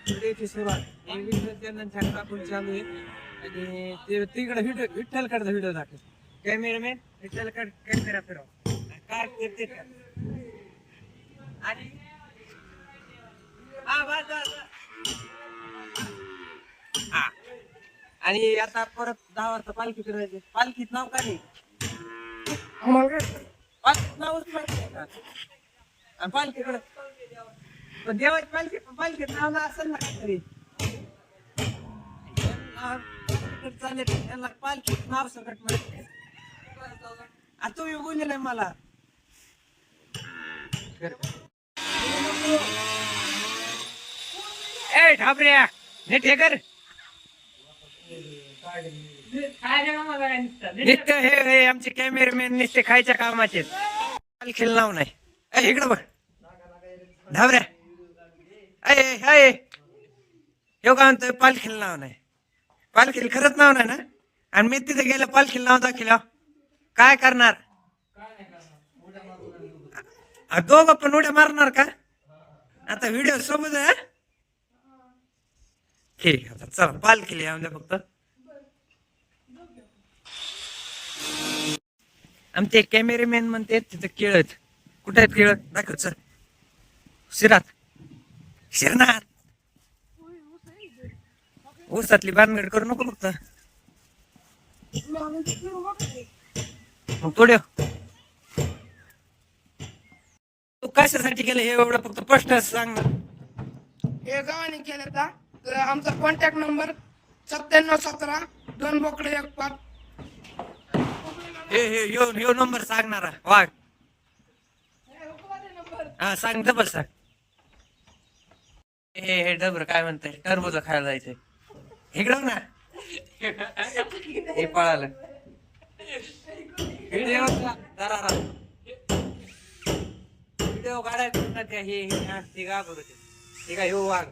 व्हिडिओची सुरुवात हे विसर्जन छान चालू आहे आणि ते तिकडे विठ्ठलकडचा व्हिडिओ दाखव. कॅमेरामॅन विठ्ठलकड कॅमेरा फिरव काय करते का आणि हा बस बस हा. आणि आता परत 10 वाजता पालखी फिरवायची. पालखीत नाव काय पालखीत नावच माहिती आहे का? आणि पालखीकडे पण देवाची पालखीत नाव ना असेल ना काहीतरी चालेल त्याला पालखीत नाव सकट माहिती आता तुम्ही बोलले नाही मला. ए ठाबऱ्या नीट हे कर नुसतं हे आमचे कॅमेरामॅन नुसते खायच्या कामाचे पालखीला नाव नाही. इकडं बघ ढाबऱ्या अय अय हे का म्हणतोय पालखीला नाव नाही. पालखीला खरंच नाव नाही ना. आणि मी तिथे गेलं पालखीला नाव दाखिला काय करणार. दोघं पण उड्या मारणार का आता व्हिडिओ सोबत आहे. ठीक आहे चला पालखीला या म्हणजे फक्त आमचे कॅमेरामॅन म्हणते तिथं केळत कुठे आहेत केळत दाखव चल शिरात शिरनाथ ऊसातली बांधगड करू नको फक्त मग थोड्या तू कशासाठी केलं हे एवढं फक्त स्पष्ट सांग ना. हे गावाने केलं का तर आमचा कॉन्टॅक्ट नंबर 9717 2 बोकडे 1 5. हे यो नंबर सांगणारा वाघ हा सांग डबल सांग. हे डबर काय म्हणताय टरबूज खायला जायचंय इकडं ना हे पळालं व्हिडिओ काढायचं ना त्या हे गाबर होते हे काय हो वाघ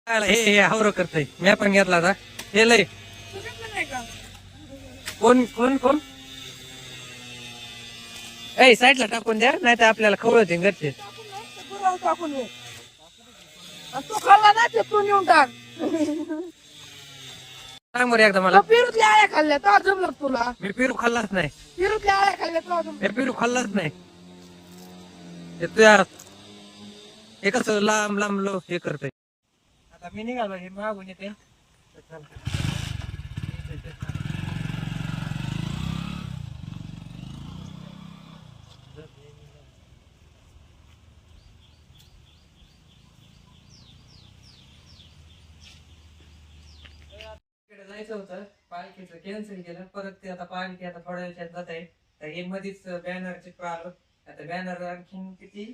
हे हावर करतय मी पण घेतला आता हे लय कोण कोण कोण ए साईडला टाकून द्या नाही तर आपल्याला खवळते घरचे. टाकून ये तू खाल्ला ना ते तू नेऊन टाक. सांग बरं एकदा मला. पेरूतल्या आळ्या खाल्ल्या तर जमलं तुला. मी पेरू खाल्लाच नाही. पेरूतल्या आळ्या खाल्ल्या तर मी पेरू खाल्लाच नाही. तुझ्या हे कसं लांब लांब लो हे करतय. आता मी निघालो हे मागून येते. जायचं होतं पालखीचं कॅन्सल केलं परत ते आता पालखी आता थोड्या वेळात जात आहे तर हे मध्येच बॅनर चिपकावलं. आता बॅनर आणखीन किती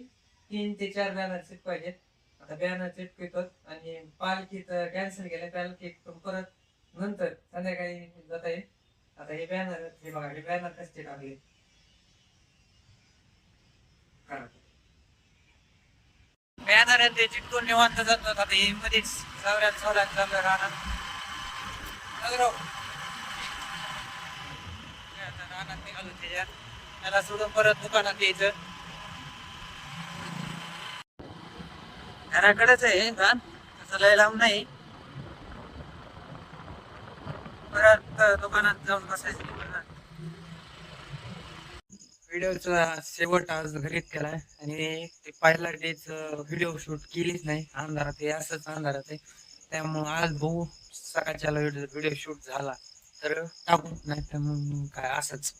3 ते 4 बॅनर चिपकायचे. आता बॅनर चिपकवतो आणि पालखीत कॅन्सल केलं पालखीतून परत नंतर संध्याकाळी जात आहे. आता हे बॅनर हे बघा हे बॅनर कसे टाकले बॅनर ते चिटकून निवांत जात आता हे मध्येच सवऱ्यात चालू राहणार. त्याला सोडून परत दुकानात यायचं घराकडेच आहे दुकान तसं लय लांब नाही. परत दुकानात जाऊन बसायचं. व्हिडिओचा शेवट आज घरीच केलाय आणि ते पहिला डेच व्हिडिओ शूट केलीच नाही अंधारात आहे असंच अंधारात आहे त्यामुळं आज भाऊ सकाळच्या व्हिडिओ शूट झाला तर टाकू नाही तर मग काय असंच.